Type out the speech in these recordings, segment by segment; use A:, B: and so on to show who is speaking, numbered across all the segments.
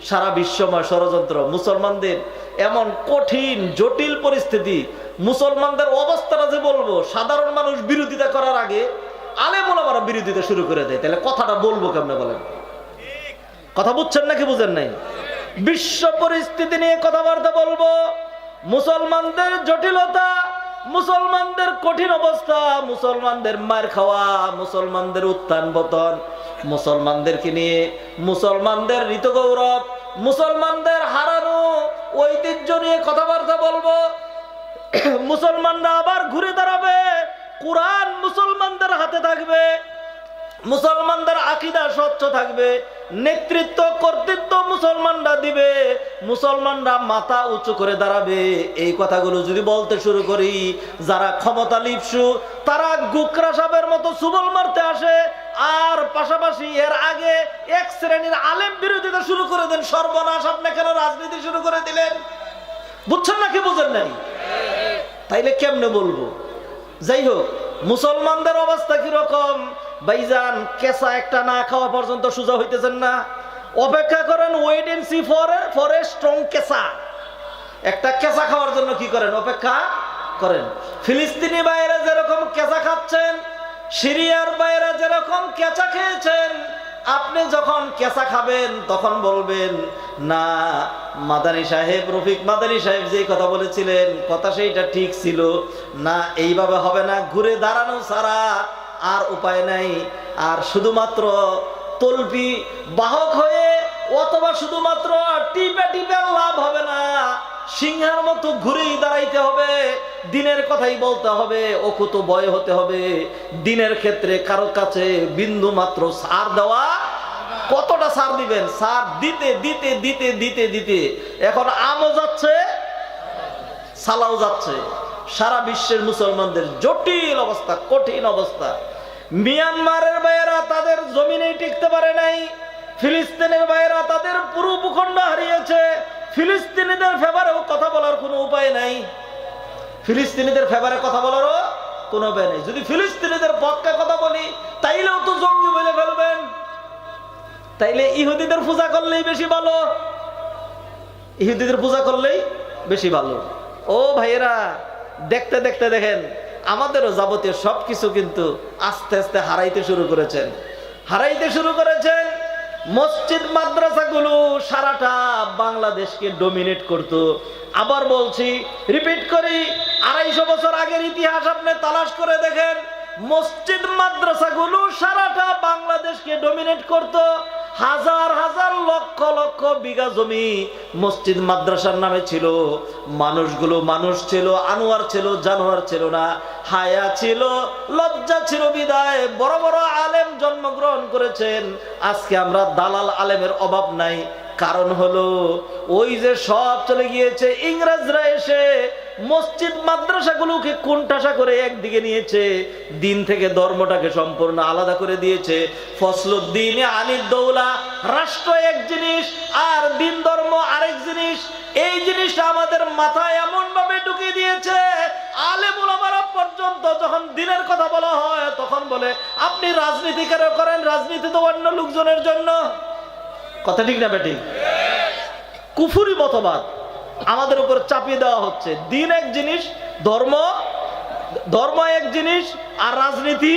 A: সারা বিশ্বময় ষড়যন্ত্র, মুসলমানদের এমন কঠিন জটিল পরিস্থিতি, মুসলমানদের অবস্থাটা যে বলবো, সাধারণ মানুষ বিরোধিতা করার আগে আলেম ওলামারা বিরোধিতা শুরু করে দেয়। তাহলে কথাটা বলবো কেমনে বলেন? কথা বুঝছেন নাকি বুঝেন নাই? বিশ্ব পরিস্থিতি নিয়ে কথাবার্তা বলবো, মুসলমানদের জটিলতা, মুসলমানদের কঠিন অবস্থা, মুসলমানদের মার খাওয়া, মুসলমানদের উত্থান পতন, মুসলমানদেরকে নিয়ে, মুসলমানদের ঋত গৌরব, মুসলমানদের হারানো ঐতিহ্য নিয়ে কথাবার্তা বলবো। মুসলমানরা আবার ঘুরে দাঁড়াবে, কোরআন মুসলমানদের হাতে থাকবে, মুসলমানদের আকীদা স্বচ্ছ থাকবে, নেতৃত্ব কর্তৃত্ব মুসলমানরা দিবে, মুসলমানরা মাথা উঁচু করে দাঁড়াবে। এই কথাগুলো যদি বলতে শুরু করি, যারা ক্ষমতা লিপসু তারা গুকরা সাপের মতো সুবল মারতে আসে, আর পাশাপাশি এর আগে এক শ্রেণীর আলেম বিরোধিতা শুরু করে দেন। সর্বনাশ, আপনি কেন রাজনীতি শুরু করে দিলেন? বুঝছেন নাকি বুঝেন নাই? তাইলে কেমনে বলবো? যাই হোক, মুসলমানদের অবস্থা কিরকম ভাইজান? কেঁচা একটা না খাওয়া পর্যন্ত সোজা হইতেছেন না। অপেক্ষা করেন, wait and see for a strong কেঁচা। একটা কেঁচা খাওয়ার জন্য কি করেন? অপেক্ষা করেন। ফিলিস্তিনি ভাইয়েরা যেরকম কেঁচা খাচ্ছেন, সিরিয়ার ভাইয়েরা যেরকম কেঁচা খেয়েছেন, আপনি যখন কেঁচা খাবেন তখন বলবেন না, মাদানী সাহেব, রফিক মাদানী সাহেব যে কথা বলেছিলেন কথা সেইটা ঠিক ছিল না, এইভাবে হবে না, ঘুরে দাঁড়ানো ছাড়া আর উপায় নাই। আর শুধুমাত্র তলপি বাহক হয়ে অথবা শুধুমাত্র টিপে টিপে লাভ হবে না, সিংহের মতো ঘুরেই দাঁড়াইতে হবে, দিনের কথাই বলতে হবে, অকুত ভয় হতে হবে। দিনের ক্ষেত্রে কারো কাছে বিন্দু মাত্র সার দেওয়া, কতটা সার দিবেন? সার দিতে দিতে দিতে দিতে দিতে এখন আমও যাচ্ছে, সালাও যাচ্ছে। সারা বিশ্বের মুসলমানদের জটিল অবস্থা, কঠিন অবস্থা। মিয়ানমারের ভাইয়েরা তাদের জমিনেই টিকতে পারে নাই, ফিলিস্তিনের ভাইয়েরা তাদের পুরো ভূখণ্ড হারিয়েছে। ফিলিস্তিনিদের ফেভারেও কথা বলার কোনো উপায় নাই, ফিলিস্তিনিদের ফেভারে কথা বলারও কোনো উপায় নেই। যদি ফিলিস্তিনিদের পক্ষে কথা বলি তাইলেও তো জঙ্গি বলে ফেলবেন, তাইলে ইহুদিদের পূজা করলেই বেশি ভালো, ইহুদিদের পূজা করলেই বেশি ভালো। ও ভাইয়েরা, দেখতে দেখতে দেখেন আমাদেরও যাবতীয় সবকিছু কিন্তু আস্তে আস্তে হারাইতে শুরু করেছেন, হারাইতে শুরু করেছেন। মসজিদ মাদ্রাসাগুলো সারাটা বাংলাদেশকে ডমিনেট করত। আবার বলছি, রিপিট করি, 250 বছর আগের ইতিহাস আপনি তালাশ করে দেখেন, মসজিদ মাদ্রাসাগুলো সারাটা বাংলাদেশকে ডমিনেট করত। হাজার হাজার লক্ষ লক্ষ বিঘা জমি মসজিদ মাদ্রাসার নামে ছিল। মানুষগুলো মানুষ ছিল, আনোয়ার ছিল, জানোয়ার ছিল না, হায়া ছিল, লজ্জা ছিল, বিদায় বড় বড় আলেম জন্মগ্রহণ করেছেন। আজকে আমরা দালাল আলেমের অভাব নাই। কারণ হলো ওই যে সব চলে গিয়েছে, ইংরেজরা এসে মসজিদ মাদ্রাসাগুলোকে কোণঠাসা করে একদিকে নিয়েছে, দিন থেকে ধর্মটাকে সম্পূর্ণ আলাদা করে দিয়েছে। ফসলুদ্দিন আনিদ দৌলা, রাষ্ট্র এক জিনিস আর দিন ধর্ম আরেক জিনিস। এই জিনিসটা আমাদের মাথায় এমন ভাবে ঢুকিয়ে দিয়েছে, আলেম ওলামারা পর্যন্ত যখন দিনের কথা বলা হয় তখন বলে আপনি রাজনীতি কেন করেন? রাজনীতি তো অন্য লোকজনের জন্য। কথা ঠিক না বেঠিক? কুফুরি মতবাদ আমাদের উপর চাপিয়ে দেওয়া হচ্ছে। দিন এক জিনিস, ধর্ম এক জিনিস, আর রাজনীতি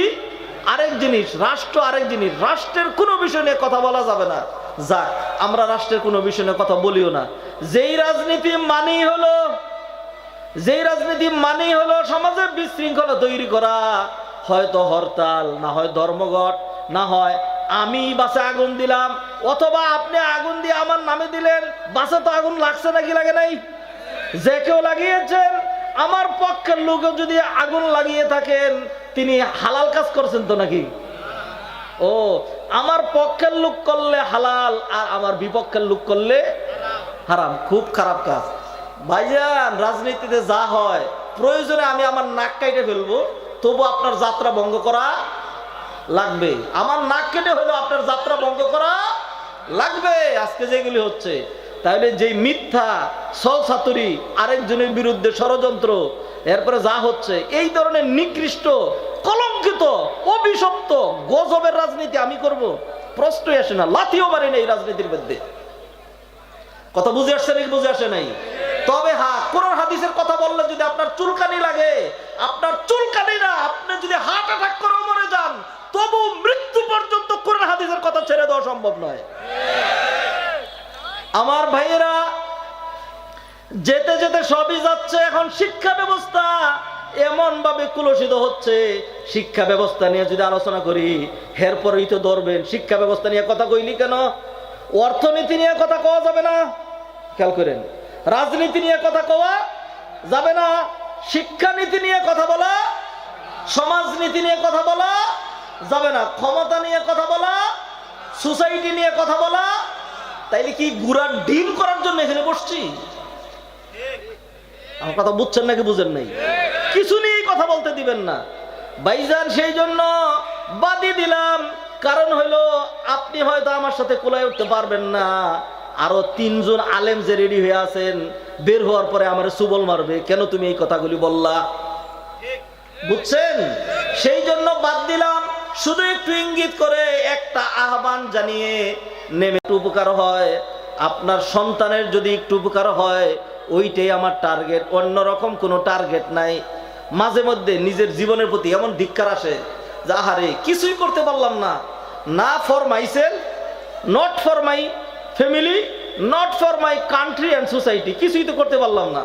A: আরেক জিনিস, রাষ্ট্র আরেক জিনিস। রাষ্ট্রের কোনো বিষয় নিয়ে কথা বলা যাবে না। যাক, আমরা রাষ্ট্রের কোনো বিষয় নিয়ে কথা বলিও না। যেই রাজনীতি মানেই হলো সমাজে বিশৃঙ্খলা তৈরি করা, হয়তো হরতাল, না হয় ধর্মঘট, না হয় আমি বাসে আগুন দিলাম, অথবা আপনি আগুন দিয়ে আমার নামে দিলেন। বাসে তো আগুন লাগছে নাকি লাগে নাই? যে কেউ লাগিয়েছেন, আমার পক্ষের লোকও যদি আগুন লাগিয়ে থাকেন তিনি হালাল কাজ করছেন তো নাকি? ও, আমার পক্ষের লোক করলে হালাল আর আমার বিপক্ষের লোক করলে হারাম। খুব খারাপ কাজ ভাইজান। রাজনীতিতে যা হয়, প্রয়োজনে আমি আমার নাক কাইটে ফেলবো, তবু আপনার যাত্রা ভঙ্গ করা লাগবে। আমার নাক কেটে হলো আপনার যাত্রা ভঙ্গ করা লাগবে। আজকে যেগুলি হচ্ছে, তাহলে যে মিথ্যা ছলছাতুরি, আরেকজনের বিরুদ্ধে ষড়যন্ত্র, এরপরে যা হচ্ছে, এই ধরনের নিকৃষ্ট, কলঙ্কিত, অভিশপ্ত, গজবের রাজনীতি আমি করব? প্রশ্নই আসে না। লাথিও মারি না এই রাজনীতির মধ্যে। কথা বুঝে আসছে নাকি বুঝে আসে নাই? তবে হ্যাঁ, কোরআন হাদিসের কথা বললে যদি আপনার চুলকানি লাগে, আপনার চুলকানি না, আপনি যদি হার্ট অ্যাটাক করে মরে যান, তবু মৃত্যু পর্যন্ত কোরআন হাদিসের কথা ছেড়ে দেওয়া সম্ভব নয়। আমার ভাইয়েরা, যেতে যেতে সবই যাচ্ছে। এখন শিক্ষা ব্যবস্থা এমন ভাবে কুলসিত হচ্ছে, শিক্ষা ব্যবস্থা নিয়ে যদি আলোচনা করি, এরপরেই তো ধরবেন শিক্ষা ব্যবস্থা নিয়ে কথা কইলি কেন? অর্থনীতি নিয়ে কথা কওয়া যাবে না, খেয়াল করেন। রাজনীতি নিয়ে কথা কওয়া যাবে না, শিক্ষানীতি নিয়ে কথা বলা, সমাজনীতি নিয়ে কথা বলা যাবে না, ক্ষমতা নিয়ে কথা বলা, সোসাইটি নিয়ে কথা বলা। তাইলে কি গুড়ার ডিল করার জন্য এখানে বসছি? আমার কথা বুঝছেন নাকি বুঝেন নাই? কিছু নিয়ে কথা বলতে দিবেন না ভাইজান। সেই জন্য বাদি দিলাম, কারণ হইলো আপনি হয়তো আমার সাথে কোলায় উঠতে পারবেন না, আরো 3 জন আলেম যে রেডি হয়ে আছেন, বের হওয়ার পরে আমার সুবল মারবে, কেন তুমি এই কথাগুলি বললা? বুঝছেন? সেই জন্য বাদ দিলাম। শুধু একটু ইঙ্গিত করে একটা আহ্বান জানিয়ে নেমে একটু উপকার হয়, আপনার সন্তানের যদি একটু উপকার হয়, ওইটাই আমার টার্গেট, অন্যরকম কোনো টার্গেট নাই। মাঝে মধ্যে নিজের জীবনের প্রতি এমন ধিক্কার আসে যে আহারে কিছুই করতে পারলাম না, না for my self, not for my family, not for my country and society, কিছুই তো করতে পারলাম না।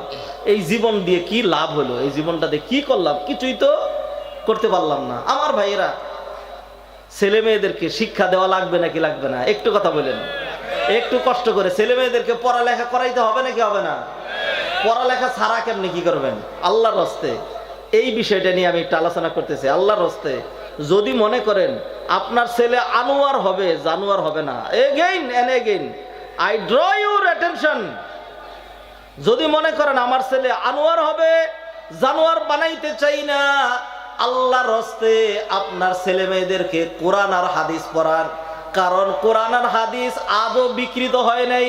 A: এই জীবন দিয়ে কি লাভ হলো? এই জীবনটা দিয়ে কি করলাম? কিছুই তো করতে পারলাম না। আমার ভাইয়েরা, ছেলে মেয়েদেরকে শিক্ষা দেওয়া লাগবে নাকি লাগবে না? একটু কথা বলেন। একটু কষ্ট করে ছেলে মেয়েদেরকে পড়ালেখা করাইতে হবে নাকি হবে না? পড়ালেখা ছাড়া কেমনি কি করবেন? আল্লাহর রাস্তে এই বিষয়টা নিয়ে আমি একটু আলোচনা করতেছি। আল্লাহর রাস্তে যদি মনে করেন আপনার ছেলে আনোয়ার হবে, জানোয়ার হবে না, again and again I draw your attention, যদি মনে করেন আমার ছেলে আনোয়ার হবে, জানোয়ার বানাইতে চাই না, আল্লাহর রাস্তে আপনার ছেলে মেয়েদেরকে কোরআন আর হাদিস পড়ান। কারণ কোরআন আর হাদিস আজও বিকৃত হয় নাই।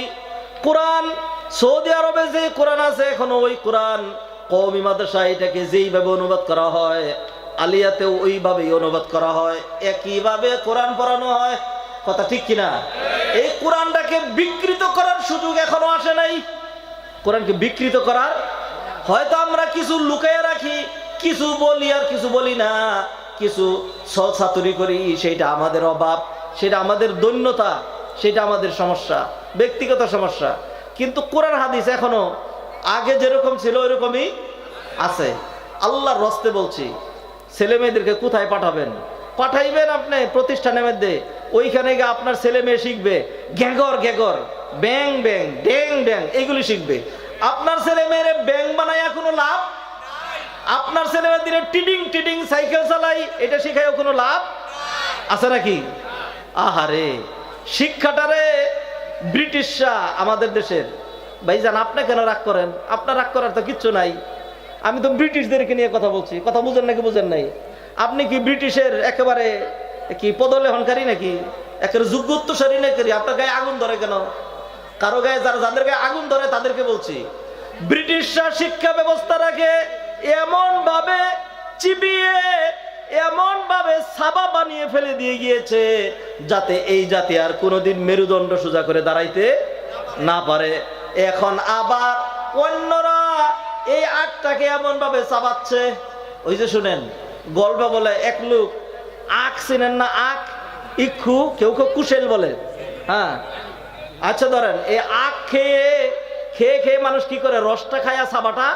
A: কোরআন সৌদি আরবে যে কোরআন আছে এখনো ওই কোরআন, কওমি মাদ্রাসা এটাকে যেইভাবে অনুবাদ করা হয়, আলিয়াতেও ওইভাবেই অনুবাদ করা হয়, একইভাবে কোরআন পড়ানো হয়। কথা ঠিক কিনা? এই কোরআনটাকে বিকৃত করার সুযোগ এখনো আসে নাই। কোরআনকে বিকৃত করার, হয়তো আমরা কিছু লুকাইয়া রাখি, কিছু বলি আর কিছু বলি না, কিছু ছলছাতুরি করি, সেটা আমাদের অভাব, সেটা আমাদের দৈন্যতা, সেটা আমাদের সমস্যা, ব্যক্তিগত সমস্যা। কিন্তু কোরআন হাদিস এখনো আগে যেরকম ছিল ওইরকমই আছে। আল্লাহর রাস্তে বলছি, ছেলে মেয়েদেরকে কোথায় পাঠাবেন? পাঠাইবেন আপনি প্রতিষ্ঠানের মধ্যে, ওইখানে গিয়ে আপনার ছেলে মেয়ে শিখবে গ্যাগর গ্যাগর, ব্যাং ব্যাং, ড্যাং ড্যাং, এইগুলি শিখবে। আপনার ছেলে মেয়ের ব্যাং বানায় কোনো লাভ? আপনার ছেলে মেয়েদের টিডিং টিডিং সাইকেল চালাই, এটা শিখায় কোনো লাভ আছে নাকি? আহারে, শিক্ষাটারে ব্রিটিশরা আমাদের দেশের, ভাইজান আপনি কেন রাগ করেন? আপনার রাগ করার তো কিচ্ছু নাই। আমি তো ব্রিটিশদেরকে নিয়ে কথা বলছি, কথা বুঝেন নাকি বুঝেন নাই? আপনি কি ব্রিটিশের একেবারে কি পদলেহনকারী নাকি? একেবারে যোগ্যত্বশালী নাকি? আপনার গায়ে আগুন ধরে কেন? কারো গায়ে, যাদের গায়ে আগুন ধরে তাদেরকে বলছি। ব্রিটিশরা শিক্ষা ব্যবস্থা রাখে এমন ভাবে চিবিয়ে, এমন ভাবে সাবা বানিয়ে ফেলে দিয়ে গিয়েছে যাতে এই জাতি আর কোনোদিন মেরুদণ্ড সোজা করে দাঁড়াইতে না পারে। এখন আবার অন্যরা এই আখটাকে এমন ভাবে চাবাচ্ছে। ওই যে শুনেন গল্প বলে, এক লোক আখ চিনেন না? আখ ইক্ষু, কেউ কেউ কুশেল বলে। হ্যাঁ, আচ্ছা ধরেন এই আখ খেয়ে খেয়ে খেয়ে মানুষ কি করে? রসটা খায়া সাবাটা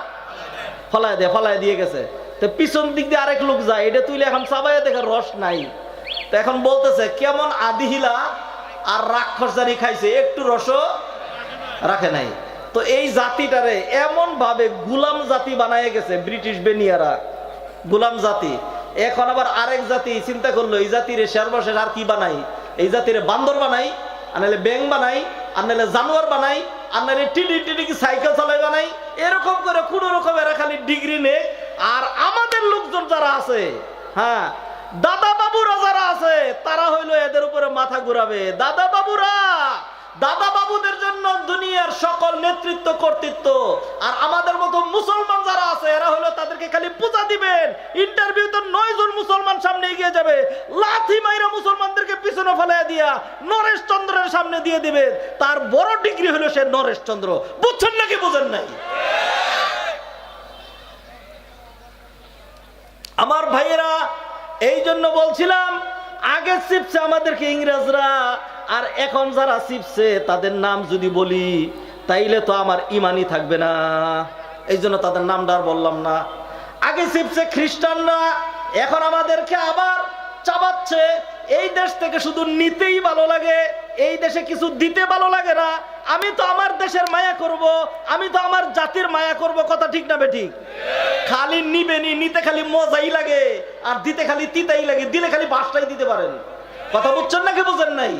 A: ফলায় দিয়ে গেছে। তো পিছন দিক দিয়ে আরেক লোক যায়, এটা তুইলে এখন চাবাইয়া দেখে রস নাই। তো এখন বলতেছে কেমন আদিহিলা আর রাক্ষস জানি খাইছে, একটু রসও রাখে নাই। তো এই জাতিটারে এমন ভাবে গুলাম জাতি বানায় গেছে ব্রিটিশ বেনিয়ারা, গুলাম জাতি। এখন আবার আরেক জাতি চিন্তা করলো, এই জাতিরে সর্বশেষ আর কি বানাই? এই জাতিরে বান্দর বানাই, আর নাহলে ব্যাং বানাই, আর নাহলে জানোয়ার বানাই, আর নাহলে টিডি টিডি সাইকেল চালাই বানাই। এরকম করে কোন রকম এরা খালি ডিগ্রি নে। আর আমাদের লোকজন যারা আছে, হ্যাঁ দাদা বাবুরা যারা আছে, তারা হইলো এদের উপরে মাথা ঘুরাবে। দাদা বাবুরা, দাদা বাবুদের জন্য দুনিয়ার সকল নেতৃত্ব কর্তৃত্ব। আর আমাদের মতো মুসলমান যারা আছে এরা হলো তাদেরকে খালি পূজা দিবেন। ইন্টারভিউতে 9 জন মুসলমান সামনে এগিয়ে যাবে, লাথি মাইরা মুসলমানদেরকে পিছনে ফেলাইয়া দিয়া নরেশ চন্দ্রের সামনে দিয়ে দিবে। তার বড় ডিগ্রি হলো সে নরেশ চন্দ্র। বুঝছেন নাকি বুঝেন নাই? আমার ভাইয়েরা, এই জন্য বলছিলাম আগে চিপছে আমাদেরকে ইংরেজরা, আর এখন যারা চিপছে তাদের নাম যদি বলি তাইলে তো আমার ইমানই থাকবে না। এই জন্য তাদের নামটা আর বললাম না। আগে চিপছে খ্রিস্টানরা, এখন আমাদেরকে আবার চাবাচ্ছে। এই দেশ থেকে শুধু নিতেই ভালো লাগে, এই দেশে কিছু দিতে ভালো লাগে না। আমি তো আমার দেশের মায়া করব, আমি তো আমার জাতির মায়া করব। কথা ঠিক না বেঠিক? খালি নিবেনি, নিতে খালি মজাই লাগে, আর দিতে খালি তিতাই লাগে। দিলে খালি বাসটাই দিতে পারেন। কথা বুঝছেন নাকি বুঝেন নাই?